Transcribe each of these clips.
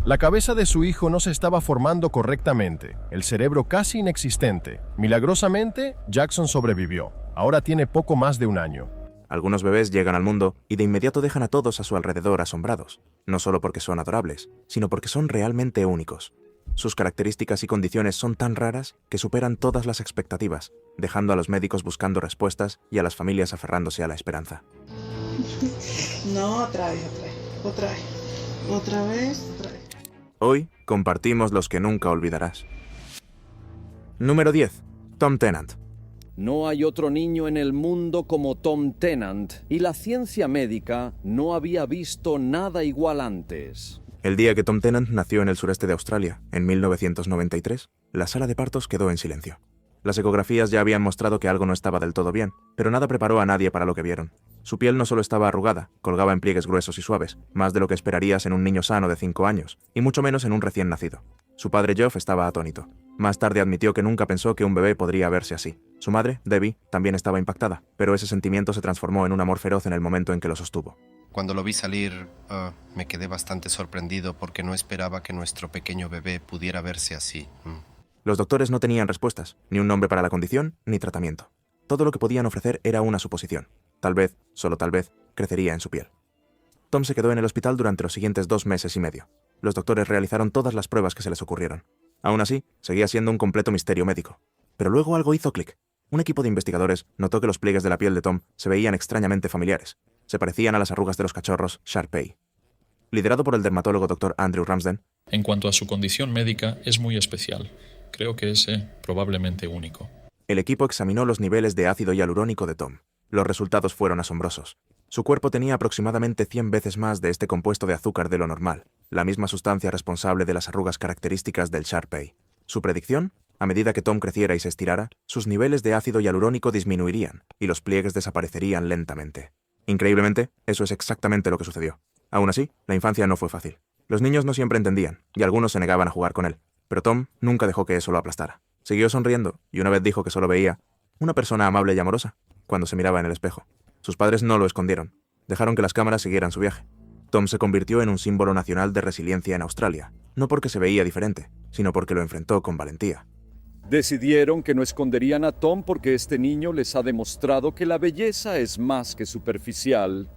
La cabeza de su hijo no se estaba formando correctamente, el cerebro casi inexistente. Milagrosamente, Jackson sobrevivió. Ahora tiene poco más de un año. Algunos bebés llegan al mundo y de inmediato dejan a todos a su alrededor asombrados, no solo porque son adorables, sino porque son realmente únicos. Sus características y condiciones son tan raras que superan todas las expectativas, dejando a los médicos buscando respuestas y a las familias aferrándose a la esperanza. No, otra vez. Hoy compartimos los que nunca olvidarás. Número 10. Tom Tennant. No hay otro niño en el mundo como Tom Tennant, y la ciencia médica no había visto nada igual antes. El día que Tom Tennant nació en el sureste de Australia, en 1993, la sala de partos quedó en silencio. Las ecografías ya habían mostrado que algo no estaba del todo bien, pero nada preparó a nadie para lo que vieron. Su piel no solo estaba arrugada, colgaba en pliegues gruesos y suaves, más de lo que esperarías en un niño sano de 5 años, y mucho menos en un recién nacido. Su padre Geoff estaba atónito. Más tarde admitió que nunca pensó que un bebé podría verse así. Su madre, Debbie, también estaba impactada, pero ese sentimiento se transformó en un amor feroz en el momento en que lo sostuvo. Cuando lo vi salir, me quedé bastante sorprendido porque no esperaba que nuestro pequeño bebé pudiera verse así. Los doctores no tenían respuestas, ni un nombre para la condición, ni tratamiento. Todo lo que podían ofrecer era una suposición. Tal vez, solo tal vez, crecería en su piel. Tom se quedó en el hospital durante los siguientes 2 meses y medio. Los doctores realizaron todas las pruebas que se les ocurrieron. Aún así, seguía siendo un completo misterio médico. Pero luego algo hizo clic. Un equipo de investigadores notó que los pliegues de la piel de Tom se veían extrañamente familiares. Se parecían a las arrugas de los cachorros Shar-Pei. Liderado por el dermatólogo Dr. Andrew Ramsden. En cuanto a su condición médica, es muy especial. Creo que es probablemente único. El equipo examinó los niveles de ácido hialurónico de Tom. Los resultados fueron asombrosos. Su cuerpo tenía aproximadamente 100 veces más de este compuesto de azúcar de lo normal, la misma sustancia responsable de las arrugas características del Shar-Pei. Su predicción: a medida que Tom creciera y se estirara, sus niveles de ácido hialurónico disminuirían y los pliegues desaparecerían lentamente. Increíblemente, eso es exactamente lo que sucedió. Aún así, la infancia no fue fácil. Los niños no siempre entendían, y algunos se negaban a jugar con él. Pero Tom nunca dejó que eso lo aplastara. Siguió sonriendo, y una vez dijo que solo veía una persona amable y amorosa cuando se miraba en el espejo. Sus padres no lo escondieron. Dejaron que las cámaras siguieran su viaje. Tom se convirtió en un símbolo nacional de resiliencia en Australia, no porque se veía diferente, sino porque lo enfrentó con valentía. Decidieron que no esconderían a Tom porque este niño les ha demostrado que la belleza es más que superficial.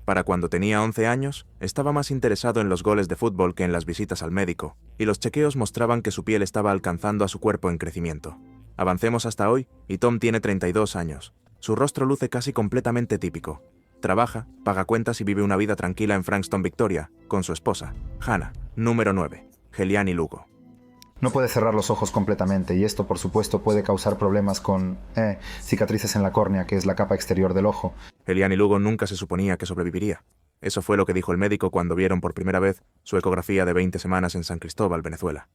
Para cuando tenía 11 años, estaba más interesado en los goles de fútbol que en las visitas al médico, y los chequeos mostraban que su piel estaba alcanzando a su cuerpo en crecimiento. Avancemos hasta hoy, y Tom tiene 32 años. Su rostro luce casi completamente típico. Trabaja, paga cuentas y vive una vida tranquila en Frankston, Victoria, con su esposa, Hannah, número 9, Heliani Lugo. No puede cerrar los ojos completamente y esto, por supuesto, puede causar problemas con cicatrices en la córnea, que es la capa exterior del ojo. Heliani Lugo nunca se suponía que sobreviviría. Eso fue lo que dijo el médico cuando vieron por primera vez su ecografía de 20 semanas en San Cristóbal, Venezuela.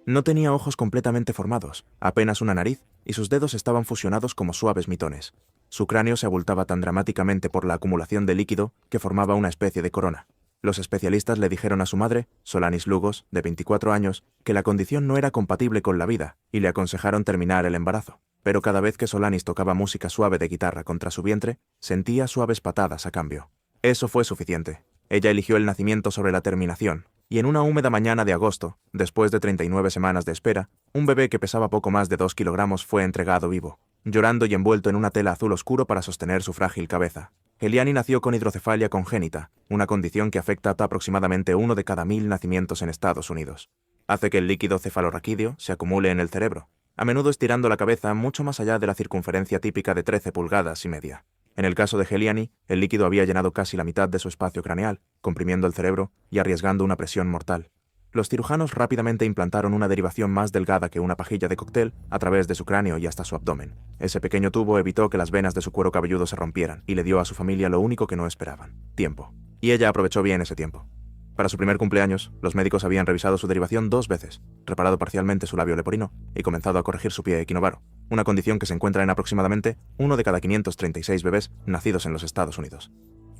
No tenía ojos completamente formados, apenas una nariz, y sus dedos estaban fusionados como suaves mitones. Su cráneo se abultaba tan dramáticamente por la acumulación de líquido que formaba una especie de corona. Los especialistas le dijeron a su madre, Solanis Lugos, de 24 años, que la condición no era compatible con la vida y le aconsejaron terminar el embarazo. Pero cada vez que Solanis tocaba música suave de guitarra contra su vientre, sentía suaves patadas a cambio. Eso fue suficiente. Ella eligió el nacimiento sobre la terminación, y en una húmeda mañana de agosto, después de 39 semanas de espera, un bebé que pesaba poco más de 2 kilogramos fue entregado vivo, llorando y envuelto en una tela azul oscuro para sostener su frágil cabeza. Heliani nació con hidrocefalia congénita, una condición que afecta a aproximadamente 1 de cada 1000 nacimientos en Estados Unidos. Hace que el líquido cefalorraquídeo se acumule en el cerebro, a menudo estirando la cabeza mucho más allá de la circunferencia típica de 13 pulgadas y media. En el caso de Heliani, el líquido había llenado casi la mitad de su espacio craneal, comprimiendo el cerebro y arriesgando una presión mortal. Los cirujanos rápidamente implantaron una derivación más delgada que una pajilla de cóctel a través de su cráneo y hasta su abdomen. Ese pequeño tubo evitó que las venas de su cuero cabelludo se rompieran y le dio a su familia lo único que no esperaban: tiempo. Y ella aprovechó bien ese tiempo. Para su primer cumpleaños, los médicos habían revisado su derivación 2 veces, reparado parcialmente su labio leporino y comenzado a corregir su pie equinovaro, una condición que se encuentra en aproximadamente 1 de cada 536 bebés nacidos en los Estados Unidos.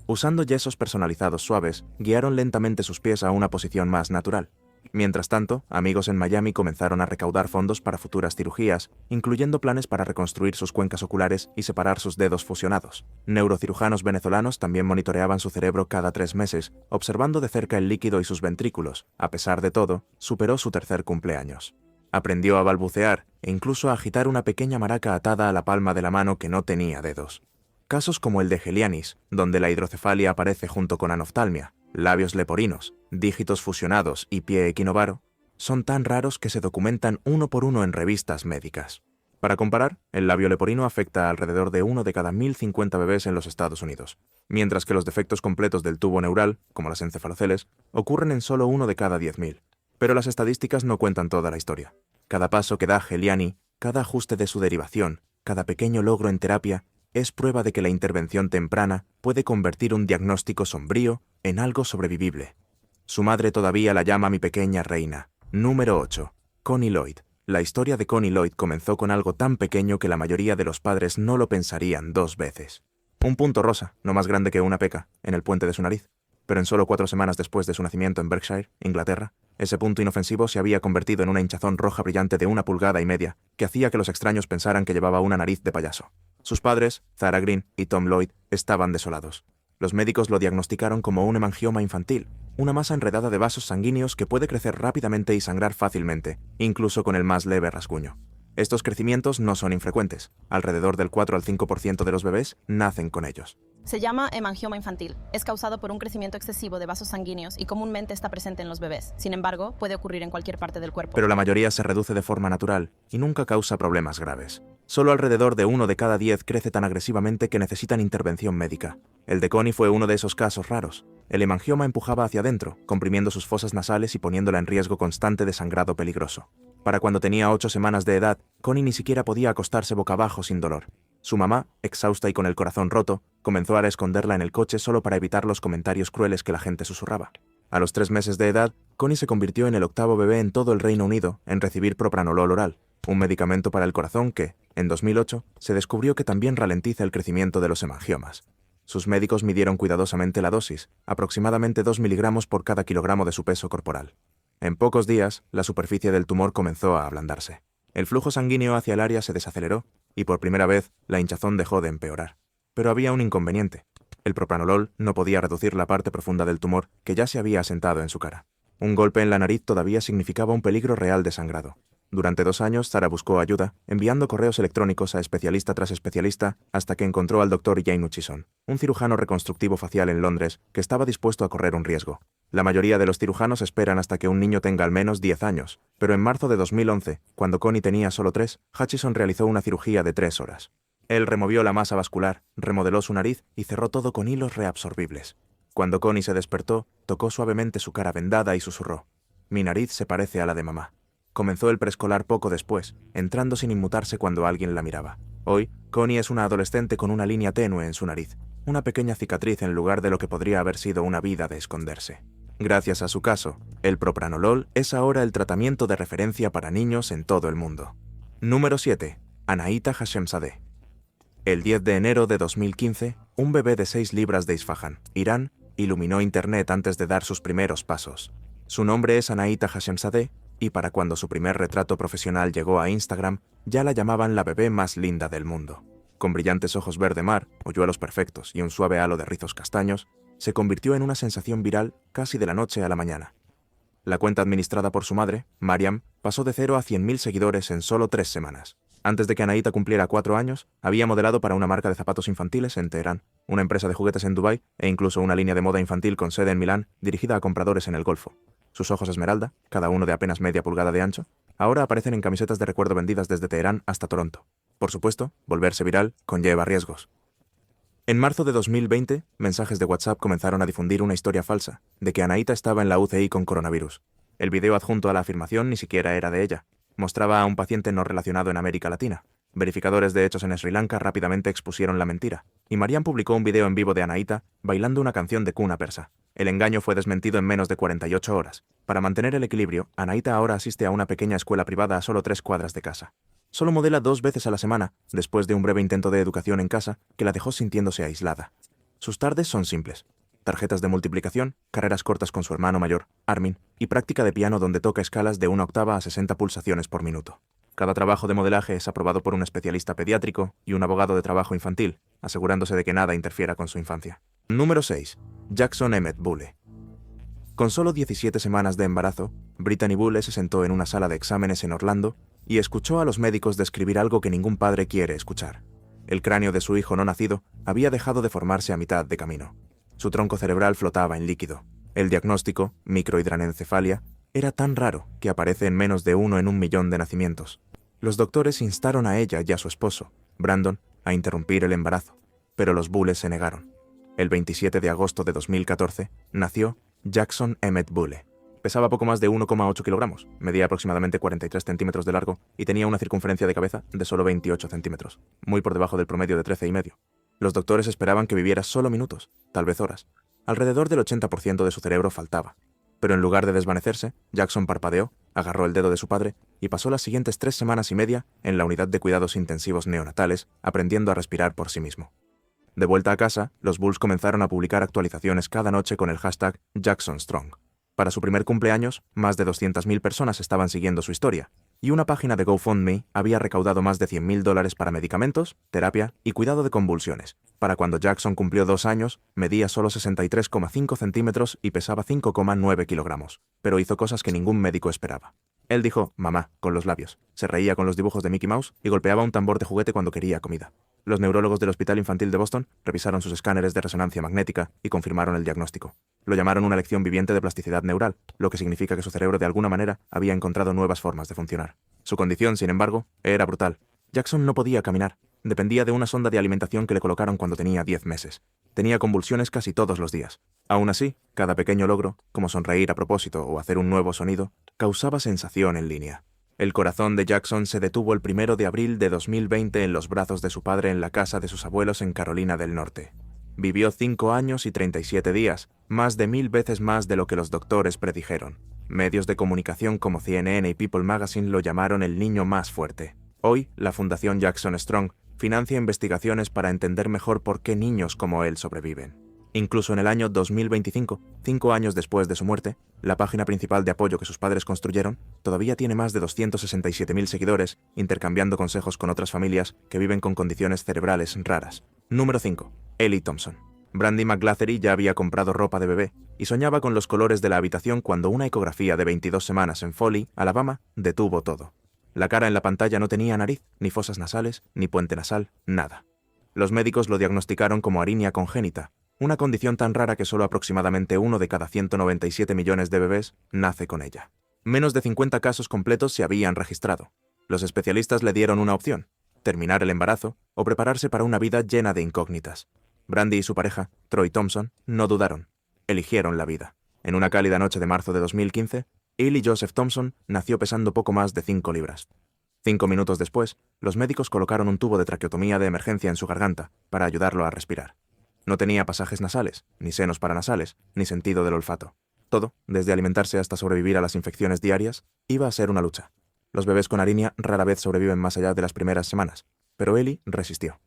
Usando yesos personalizados suaves, guiaron lentamente sus pies a una posición más natural. Mientras tanto, amigos en Miami comenzaron a recaudar fondos para futuras cirugías, incluyendo planes para reconstruir sus cuencas oculares y separar sus dedos fusionados. Neurocirujanos venezolanos también monitoreaban su cerebro cada 3 meses, observando de cerca el líquido y sus ventrículos. A pesar de todo, superó su tercer cumpleaños. Aprendió a balbucear e incluso a agitar una pequeña maraca atada a la palma de la mano que no tenía dedos. Casos como el de Helianis, donde la hidrocefalia aparece junto con anoftalmia, labios leporinos, dígitos fusionados y pie equinovaro, son tan raros que se documentan uno por uno en revistas médicas. Para comparar, el labio leporino afecta a alrededor de 1 de cada 1050 bebés en los Estados Unidos, mientras que los defectos completos del tubo neural, como las encefaloceles, ocurren en solo 1 de cada 10.000. Pero las estadísticas no cuentan toda la historia. Cada paso que da Heliani, cada ajuste de su derivación, cada pequeño logro en terapia, es prueba de que la intervención temprana puede convertir un diagnóstico sombrío en algo sobrevivible. Su madre todavía la llama mi pequeña reina. Número 8. Connie Lloyd. La historia de Connie Lloyd comenzó con algo tan pequeño que la mayoría de los padres no lo pensarían 2 veces. Un punto rosa, no más grande que una peca, en el puente de su nariz. Pero en solo 4 semanas después de su nacimiento en Berkshire, Inglaterra, ese punto inofensivo se había convertido en una hinchazón roja brillante de 1,5 pulgadas que hacía que los extraños pensaran que llevaba una nariz de payaso. Sus padres, Zara Green y Tom Lloyd, estaban desolados. Los médicos lo diagnosticaron como un hemangioma infantil, una masa enredada de vasos sanguíneos que puede crecer rápidamente y sangrar fácilmente, incluso con el más leve rasguño. Estos crecimientos no son infrecuentes. Alrededor del 4 al 5% de los bebés nacen con ellos. Se llama hemangioma infantil. Es causado por un crecimiento excesivo de vasos sanguíneos y comúnmente está presente en los bebés. Sin embargo, puede ocurrir en cualquier parte del cuerpo. Pero la mayoría se reduce de forma natural y nunca causa problemas graves. Solo alrededor de 1 de cada 10 crece tan agresivamente que necesitan intervención médica. El de Connie fue uno de esos casos raros. El hemangioma empujaba hacia adentro, comprimiendo sus fosas nasales y poniéndola en riesgo constante de sangrado peligroso. Para cuando tenía 8 semanas de edad, Connie ni siquiera podía acostarse boca abajo sin dolor. Su mamá, exhausta y con el corazón roto, comenzó a esconderla en el coche solo para evitar los comentarios crueles que la gente susurraba. A los 3 meses de edad, Connie se convirtió en el 8º bebé en todo el Reino Unido en recibir propranolol oral, un medicamento para el corazón que, en 2008, se descubrió que también ralentiza el crecimiento de los hemangiomas. Sus médicos midieron cuidadosamente la dosis, aproximadamente 2 miligramos por cada kilogramo de su peso corporal. En pocos días, la superficie del tumor comenzó a ablandarse. El flujo sanguíneo hacia el área se desaceleró y por primera vez la hinchazón dejó de empeorar. Pero había un inconveniente. El propranolol no podía reducir la parte profunda del tumor que ya se había asentado en su cara. Un golpe en la nariz todavía significaba un peligro real de sangrado. Durante 2 años, Zara buscó ayuda, enviando correos electrónicos a especialista tras especialista hasta que encontró al Dr. Jane Hutchison, un cirujano reconstructivo facial en Londres que estaba dispuesto a correr un riesgo. La mayoría de los cirujanos esperan hasta que un niño tenga al menos 10 años, pero en marzo de 2011, cuando Connie tenía solo 3, Hutchison realizó una cirugía de 3 horas. Él removió la masa vascular, remodeló su nariz y cerró todo con hilos reabsorbibles. Cuando Connie se despertó, tocó suavemente su cara vendada y susurró: «Mi nariz se parece a la de mamá». Comenzó el preescolar poco después, entrando sin inmutarse cuando alguien la miraba. Hoy, Connie es una adolescente con una línea tenue en su nariz, una pequeña cicatriz en lugar de lo que podría haber sido una vida de esconderse. Gracias a su caso, el propranolol es ahora el tratamiento de referencia para niños en todo el mundo. Número 7. Anaïta Hashemzadeh. El 10 de enero de 2015, un bebé de 6 libras de Isfahan, Irán, iluminó Internet antes de dar sus primeros pasos. Su nombre es Anaïta Hashemzadeh, y para cuando su primer retrato profesional llegó a Instagram, ya la llamaban la bebé más linda del mundo. Con brillantes ojos verde mar, hoyuelos perfectos y un suave halo de rizos castaños, se convirtió en una sensación viral casi de la noche a la mañana. La cuenta administrada por su madre, Mariam, pasó de 0 a 100.000 seguidores en solo 3 semanas. Antes de que Anaïta cumpliera 4 años, había modelado para una marca de zapatos infantiles en Teherán, una empresa de juguetes en Dubái e incluso una línea de moda infantil con sede en Milán dirigida a compradores en el Golfo. Sus ojos esmeralda, cada uno de apenas media pulgada de ancho, ahora aparecen en camisetas de recuerdo vendidas desde Teherán hasta Toronto. Por supuesto, volverse viral conlleva riesgos. En marzo de 2020, mensajes de WhatsApp comenzaron a difundir una historia falsa, de que Anaïta estaba en la UCI con coronavirus. El video adjunto a la afirmación ni siquiera era de ella. Mostraba a un paciente no relacionado en América Latina. Verificadores de hechos en Sri Lanka rápidamente expusieron la mentira, y Mariam publicó un video en vivo de Anaïta bailando una canción de cuna persa. El engaño fue desmentido en menos de 48 horas. Para mantener el equilibrio, Anaïta ahora asiste a una pequeña escuela privada a solo 3 cuadras de casa. Solo modela 2 veces a la semana, después de un breve intento de educación en casa que la dejó sintiéndose aislada. Sus tardes son simples. tarjetas de multiplicación, carreras cortas con su hermano mayor, Armin, y práctica de piano donde toca escalas de 1 octava a 60 pulsaciones por minuto. Cada trabajo de modelaje es aprobado por un especialista pediátrico y un abogado de trabajo infantil, asegurándose de que nada interfiera con su infancia. Número 6. Jackson Emmett Bulle. Con solo 17 semanas de embarazo, Brittany Bulle se sentó en una sala de exámenes en Orlando y escuchó a los médicos describir algo que ningún padre quiere escuchar. El cráneo de su hijo no nacido había dejado de formarse a mitad de camino. Su tronco cerebral flotaba en líquido. El diagnóstico, microhidranencefalia, era tan raro que aparece en menos de 1 en 1.000.000 de nacimientos. Los doctores instaron a ella y a su esposo, Brandon, a interrumpir el embarazo, pero los Bulle se negaron. El 27 de agosto de 2014 nació Jackson Emmett Bulle. Pesaba poco más de 1,8 kilogramos, medía aproximadamente 43 centímetros de largo y tenía una circunferencia de cabeza de solo 28 centímetros, muy por debajo del promedio de 13,5. Los doctores esperaban que viviera solo minutos, tal vez horas. Alrededor del 80% de su cerebro faltaba. Pero en lugar de desvanecerse, Jackson parpadeó, agarró el dedo de su padre y pasó las siguientes 3 semanas y media en la unidad de cuidados intensivos neonatales, aprendiendo a respirar por sí mismo. De vuelta a casa, los Bulls comenzaron a publicar actualizaciones cada noche con el hashtag JacksonStrong. Para su primer cumpleaños, más de 200.000 personas estaban siguiendo su historia, y una página de GoFundMe había recaudado más de $100.000 para medicamentos, terapia y cuidado de convulsiones. Para cuando Jackson cumplió 2 años, medía solo 63,5 centímetros y pesaba 5,9 kilogramos, pero hizo cosas que ningún médico esperaba. Él dijo «mamá» con los labios, se reía con los dibujos de Mickey Mouse y golpeaba un tambor de juguete cuando quería comida. Los neurólogos del Hospital Infantil de Boston revisaron sus escáneres de resonancia magnética y confirmaron el diagnóstico. Lo llamaron una lección viviente de plasticidad neural, lo que significa que su cerebro de alguna manera había encontrado nuevas formas de funcionar. Su condición, sin embargo, era brutal. Jackson no podía caminar. Dependía de una sonda de alimentación que le colocaron cuando tenía 10 meses. Tenía convulsiones casi todos los días. Aún así, cada pequeño logro, como sonreír a propósito o hacer un nuevo sonido, causaba sensación en línea. El corazón de Jackson se detuvo el 1 de abril de 2020 en los brazos de su padre en la casa de sus abuelos en Carolina del Norte. Vivió 5 años y 37 días, más de 1000 veces más de lo que los doctores predijeron. Medios de comunicación como CNN y People Magazine lo llamaron el niño más fuerte. Hoy, la Fundación Jackson Strong financia investigaciones para entender mejor por qué niños como él sobreviven. Incluso en el año 2025, 5 años después de su muerte, la página principal de apoyo que sus padres construyeron todavía tiene más de 267.000 seguidores, intercambiando consejos con otras familias que viven con condiciones cerebrales raras. Número 5. Ellie Thompson. Brandy McGlathery ya había comprado ropa de bebé y soñaba con los colores de la habitación cuando una ecografía de 22 semanas en Foley, Alabama, detuvo todo. La cara en la pantalla no tenía nariz, ni fosas nasales, ni puente nasal, nada. Los médicos lo diagnosticaron como arinia congénita, una condición tan rara que solo aproximadamente 1 de cada 197 millones de bebés nace con ella. Menos de 50 casos completos se habían registrado. Los especialistas le dieron una opción: terminar el embarazo o prepararse para una vida llena de incógnitas. Brandy y su pareja, Troy Thompson, no dudaron. Eligieron la vida. En una cálida noche de marzo de 2015, Ellie Joseph Thompson nació pesando poco más de 5 libras. 5 minutos después, los médicos colocaron un tubo de traqueotomía de emergencia en su garganta para ayudarlo a respirar. No tenía pasajes nasales, ni senos paranasales, ni sentido del olfato. Todo, desde alimentarse hasta sobrevivir a las infecciones diarias, iba a ser una lucha. Los bebés con arinia rara vez sobreviven más allá de las primeras semanas, pero Ellie resistió.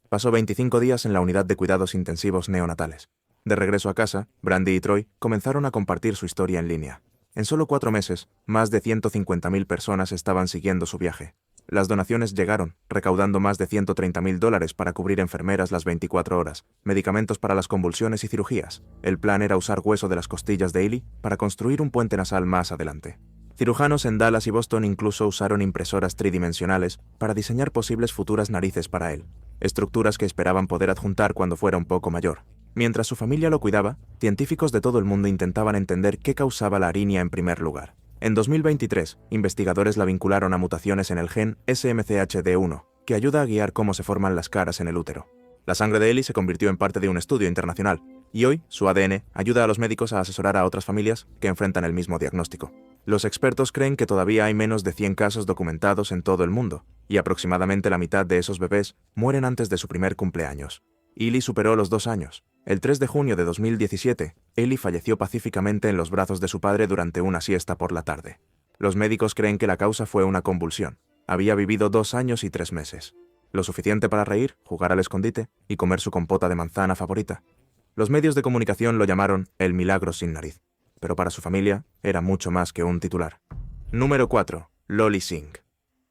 Pasó 25 días en la unidad de cuidados intensivos neonatales. De regreso a casa, Brandy y Troy comenzaron a compartir su historia en línea. En solo 4 meses, más de 150.000 personas estaban siguiendo su viaje. Las donaciones llegaron, recaudando más de $130.000 para cubrir enfermeras las 24 horas, medicamentos para las convulsiones y cirugías. El plan era usar hueso de las costillas de Ellie para construir un puente nasal más adelante. Cirujanos en Dallas y Boston incluso usaron impresoras tridimensionales para diseñar posibles futuras narices para él, estructuras que esperaban poder adjuntar cuando fuera un poco mayor. Mientras su familia lo cuidaba, científicos de todo el mundo intentaban entender qué causaba la arinia en primer lugar. En 2023, investigadores la vincularon a mutaciones en el gen SMCHD1, que ayuda a guiar cómo se forman las caras en el útero. La sangre de Ellie se convirtió en parte de un estudio internacional, y hoy su ADN ayuda a los médicos a asesorar a otras familias que enfrentan el mismo diagnóstico. Los expertos creen que todavía hay menos de 100 casos documentados en todo el mundo, y aproximadamente la mitad de esos bebés mueren antes de su primer cumpleaños. Ellie superó los 2 años. El 3 de junio de 2017, Ellie falleció pacíficamente en los brazos de su padre durante una siesta por la tarde. Los médicos creen que la causa fue una convulsión. Había vivido 2 años y 3 meses. Lo suficiente para reír, jugar al escondite y comer su compota de manzana favorita. Los medios de comunicación lo llamaron el milagro sin nariz, pero para su familia era mucho más que un titular. Número 4. Loli Singh.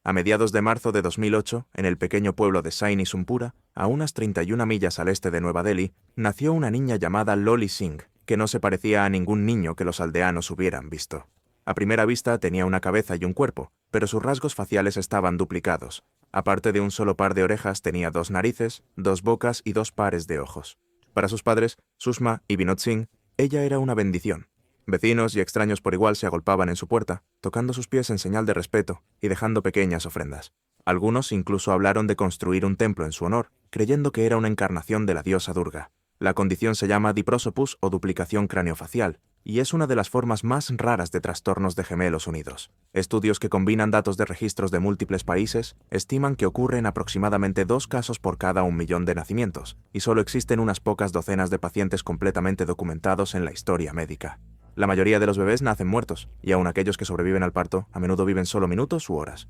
A mediados de marzo de 2008, en el pequeño pueblo de Saini Sumpura, a unas 31 millas al este de Nueva Delhi, nació una niña llamada Loli Singh, que no se parecía a ningún niño que los aldeanos hubieran visto. A primera vista tenía una cabeza y un cuerpo, pero sus rasgos faciales estaban duplicados. Aparte de un solo par de orejas, tenía 2 narices, 2 bocas y 2 pares de ojos. Para sus padres, Sushma y Vinod Singh, ella era una bendición. Vecinos y extraños por igual se agolpaban en su puerta, tocando sus pies en señal de respeto y dejando pequeñas ofrendas. Algunos incluso hablaron de construir un templo en su honor, creyendo que era una encarnación de la diosa Durga. La condición se llama diprosopus o duplicación craneofacial, y es una de las formas más raras de trastornos de gemelos unidos. Estudios que combinan datos de registros de múltiples países estiman que ocurren aproximadamente 2 casos por cada 1 millón de nacimientos, y solo existen unas pocas docenas de pacientes completamente documentados en la historia médica. La mayoría de los bebés nacen muertos, y aun aquellos que sobreviven al parto a menudo viven solo minutos u horas.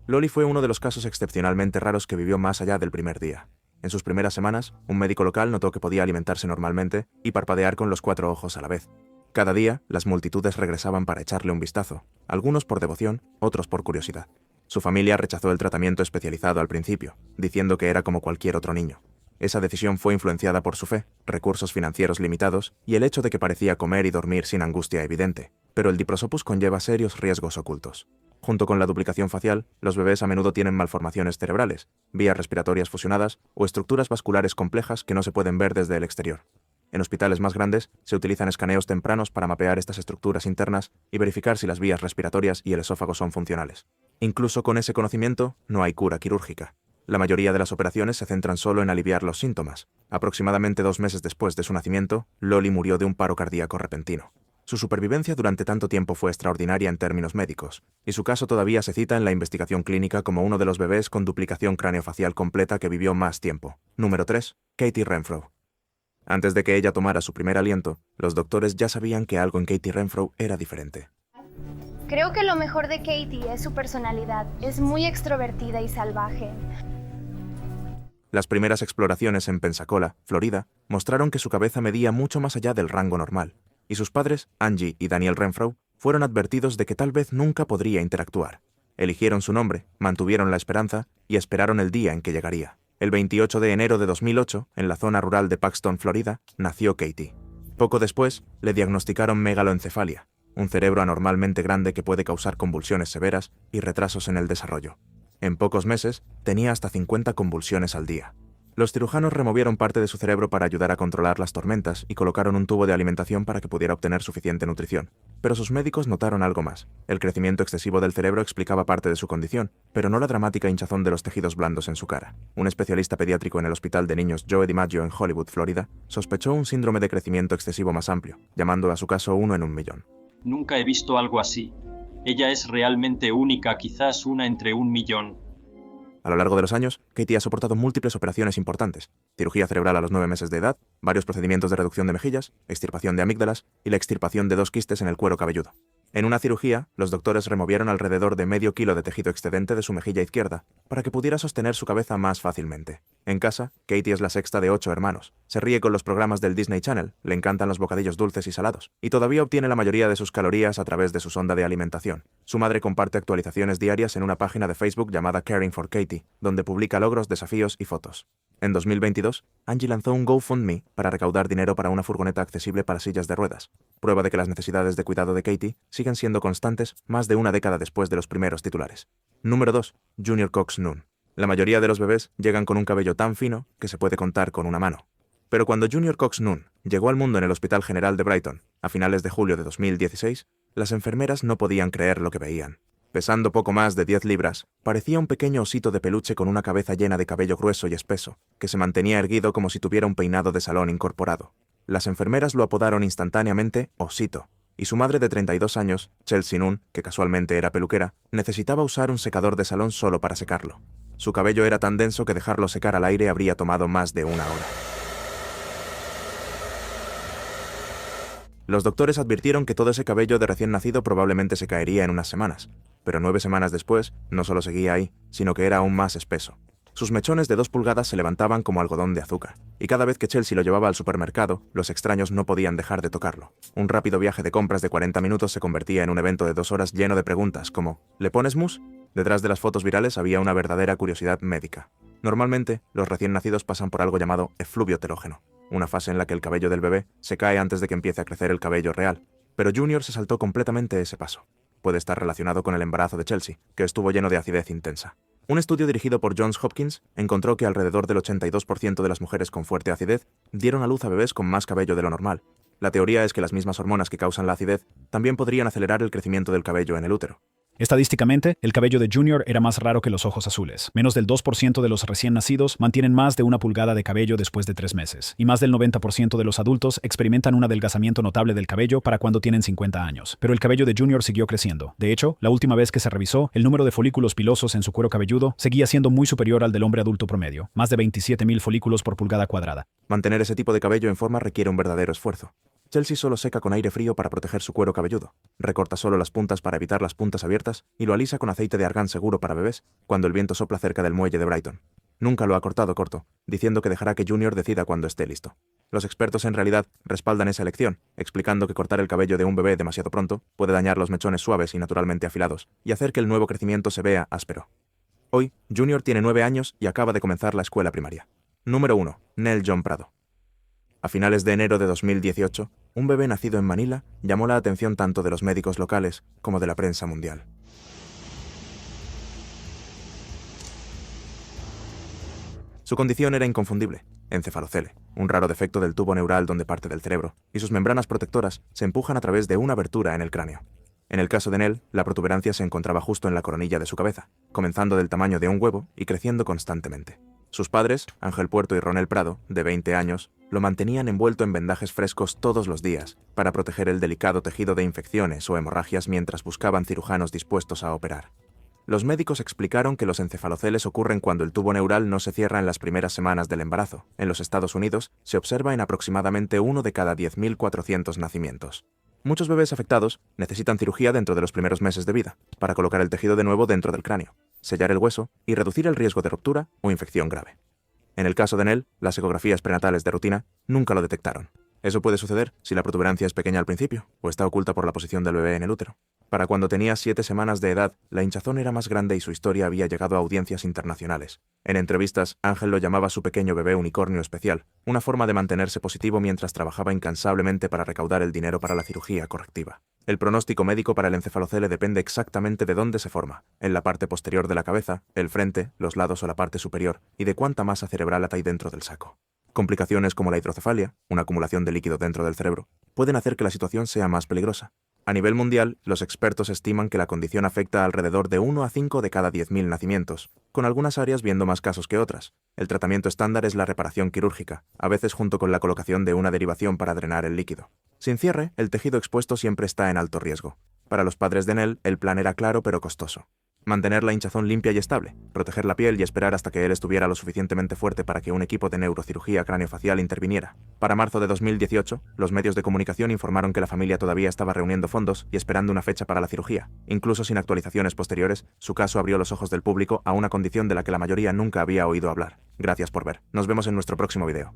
Loli fue uno de los casos excepcionalmente raros que vivió más allá del primer día. En sus primeras semanas, un médico local notó que podía alimentarse normalmente y parpadear con los 4 ojos a la vez. Cada día, las multitudes regresaban para echarle un vistazo, algunos por devoción, otros por curiosidad. Su familia rechazó el tratamiento especializado al principio, diciendo que era como cualquier otro niño. Esa decisión fue influenciada por su fe, recursos financieros limitados y el hecho de que parecía comer y dormir sin angustia evidente, pero el diprosopus conlleva serios riesgos ocultos. Junto con la duplicación facial, los bebés a menudo tienen malformaciones cerebrales, vías respiratorias fusionadas o estructuras vasculares complejas que no se pueden ver desde el exterior. En hospitales más grandes, se utilizan escaneos tempranos para mapear estas estructuras internas y verificar si las vías respiratorias y el esófago son funcionales. Incluso con ese conocimiento, no hay cura quirúrgica. La mayoría de las operaciones se centran solo en aliviar los síntomas. Aproximadamente 2 meses después de su nacimiento, Loli murió de un paro cardíaco repentino. Su supervivencia durante tanto tiempo fue extraordinaria en términos médicos, y su caso todavía se cita en la investigación clínica como uno de los bebés con duplicación craneofacial completa que vivió más tiempo. Número 3. Katie Renfrew. Antes de que ella tomara su primer aliento, los doctores ya sabían que algo en Katie Renfrew era diferente. Creo que lo mejor de Katie es su personalidad. Es muy extrovertida y salvaje. Las primeras exploraciones en Pensacola, Florida, mostraron que su cabeza medía mucho más allá del rango normal, y sus padres, Angie y Daniel Renfrew, fueron advertidos de que tal vez nunca podría interactuar. Eligieron su nombre, mantuvieron la esperanza y esperaron el día en que llegaría. El 28 de enero de 2008, en la zona rural de Paxton, Florida, nació Katie. Poco después, le diagnosticaron megaloencefalia, un cerebro anormalmente grande que puede causar convulsiones severas y retrasos en el desarrollo. En pocos meses, tenía hasta 50 convulsiones al día. Los cirujanos removieron parte de su cerebro para ayudar a controlar las tormentas y colocaron un tubo de alimentación para que pudiera obtener suficiente nutrición. Pero sus médicos notaron algo más. El crecimiento excesivo del cerebro explicaba parte de su condición, pero no la dramática hinchazón de los tejidos blandos en su cara. Un especialista pediátrico en el Hospital de Niños Joe DiMaggio en Hollywood, Florida, sospechó un síndrome de crecimiento excesivo más amplio, llamando a su caso 1 en 1 millón. Nunca he visto algo así. Ella es realmente única, quizás una entre 1 millón. A lo largo de los años, Katie ha soportado múltiples operaciones importantes: cirugía cerebral a los 9 meses de edad, varios procedimientos de reducción de mejillas, extirpación de amígdalas y la extirpación de 2 quistes en el cuero cabelludo. En una cirugía, los doctores removieron alrededor de medio kilo de tejido excedente de su mejilla izquierda para que pudiera sostener su cabeza más fácilmente. En casa, Katie es la sexta de 8 hermanos. Se ríe con los programas del Disney Channel, le encantan los bocadillos dulces y salados, y todavía obtiene la mayoría de sus calorías a través de su sonda de alimentación. Su madre comparte actualizaciones diarias en una página de Facebook llamada Caring for Katie, donde publica logros, desafíos y fotos. En 2022, Angie lanzó un GoFundMe para recaudar dinero para una furgoneta accesible para sillas de ruedas, prueba de que las necesidades de cuidado de Katie siguen siendo constantes más de una década después de los primeros titulares. Número 2. Junior Cox Noon. La mayoría de los bebés llegan con un cabello tan fino que se puede contar con una mano. Pero cuando Junior Cox Noon llegó al mundo en el Hospital General de Brighton, a finales de julio de 2016, las enfermeras no podían creer lo que veían. Pesando poco más de 10 libras, parecía un pequeño osito de peluche con una cabeza llena de cabello grueso y espeso, que se mantenía erguido como si tuviera un peinado de salón incorporado. Las enfermeras lo apodaron instantáneamente Osito, y su madre de 32 años, Chelsea Noon, que casualmente era peluquera, necesitaba usar un secador de salón solo para secarlo. Su cabello era tan denso que dejarlo secar al aire habría tomado más de 1 hora. Los doctores advirtieron que todo ese cabello de recién nacido probablemente se caería en unas semanas, pero 9 semanas después no solo seguía ahí, sino que era aún más espeso. Sus mechones de 2 pulgadas se levantaban como algodón de azúcar, y cada vez que Chelsea lo llevaba al supermercado, los extraños no podían dejar de tocarlo. Un rápido viaje de compras de 40 minutos se convertía en un evento de 2 horas lleno de preguntas como ¿le pones mousse? Detrás de las fotos virales había una verdadera curiosidad médica. Normalmente, los recién nacidos pasan por algo llamado efluvio telógeno, una fase en la que el cabello del bebé se cae antes de que empiece a crecer el cabello real, pero Junior se saltó completamente ese paso. Puede estar relacionado con el embarazo de Chelsea, que estuvo lleno de acidez intensa. Un estudio dirigido por Johns Hopkins encontró que alrededor del 82% de las mujeres con fuerte acidez dieron a luz a bebés con más cabello de lo normal. La teoría es que las mismas hormonas que causan la acidez también podrían acelerar el crecimiento del cabello en el útero. Estadísticamente, el cabello de Junior era más raro que los ojos azules. Menos del 2% de los recién nacidos mantienen más de 1 pulgada de cabello después de 3 meses, y más del 90% de los adultos experimentan un adelgazamiento notable del cabello para cuando tienen 50 años. Pero el cabello de Junior siguió creciendo. De hecho, la última vez que se revisó, el número de folículos pilosos en su cuero cabelludo seguía siendo muy superior al del hombre adulto promedio, más de 27.000 folículos por pulgada cuadrada. Mantener ese tipo de cabello en forma requiere un verdadero esfuerzo. Chelsea solo seca con aire frío para proteger su cuero cabelludo, recorta solo las puntas para evitar las puntas abiertas y lo alisa con aceite de argán seguro para bebés cuando el viento sopla cerca del muelle de Brighton. Nunca lo ha cortado corto, diciendo que dejará que Junior decida cuando esté listo. Los expertos en realidad respaldan esa elección, explicando que cortar el cabello de un bebé demasiado pronto puede dañar los mechones suaves y naturalmente afilados, y hacer que el nuevo crecimiento se vea áspero. Hoy, Junior tiene 9 años y acaba de comenzar la escuela primaria. Número 1. Nell John Prado. A finales de enero de 2018, un bebé nacido en Manila llamó la atención tanto de los médicos locales como de la prensa mundial. Su condición era inconfundible, encefalocele, un raro defecto del tubo neural donde parte del cerebro, y sus membranas protectoras se empujan a través de una abertura en el cráneo. En el caso de Nell, la protuberancia se encontraba justo en la coronilla de su cabeza, comenzando del tamaño de un huevo y creciendo constantemente. Sus padres, Ángel Puerto y Ronel Prado, de 20 años, lo mantenían envuelto en vendajes frescos todos los días para proteger el delicado tejido de infecciones o hemorragias mientras buscaban cirujanos dispuestos a operar. Los médicos explicaron que los encefaloceles ocurren cuando el tubo neural no se cierra en las primeras semanas del embarazo. En los Estados Unidos, se observa en aproximadamente 1 de cada 10.400 nacimientos. Muchos bebés afectados necesitan cirugía dentro de los primeros meses de vida, para colocar el tejido de nuevo dentro del cráneo, sellar el hueso y reducir el riesgo de ruptura o infección grave. En el caso de Nell, las ecografías prenatales de rutina nunca lo detectaron. Eso puede suceder si la protuberancia es pequeña al principio o está oculta por la posición del bebé en el útero. Para cuando tenía 7 semanas de edad, la hinchazón era más grande y su historia había llegado a audiencias internacionales. En entrevistas, Ángel lo llamaba su pequeño bebé unicornio especial, una forma de mantenerse positivo mientras trabajaba incansablemente para recaudar el dinero para la cirugía correctiva. El pronóstico médico para el encefalocele depende exactamente de dónde se forma, en la parte posterior de la cabeza, el frente, los lados o la parte superior, y de cuánta masa cerebral hay dentro del saco. Complicaciones como la hidrocefalia, una acumulación de líquido dentro del cerebro, pueden hacer que la situación sea más peligrosa. A nivel mundial, los expertos estiman que la condición afecta a alrededor de 1 a 5 de cada 10.000 nacimientos, con algunas áreas viendo más casos que otras. El tratamiento estándar es la reparación quirúrgica, a veces junto con la colocación de una derivación para drenar el líquido. Sin cierre, el tejido expuesto siempre está en alto riesgo. Para los padres de Nell, el plan era claro pero costoso. Mantener la hinchazón limpia y estable, proteger la piel y esperar hasta que él estuviera lo suficientemente fuerte para que un equipo de neurocirugía craneofacial interviniera. Para marzo de 2018, los medios de comunicación informaron que la familia todavía estaba reuniendo fondos y esperando una fecha para la cirugía. Incluso sin actualizaciones posteriores, su caso abrió los ojos del público a una condición de la que la mayoría nunca había oído hablar. Gracias por ver. Nos vemos en nuestro próximo video.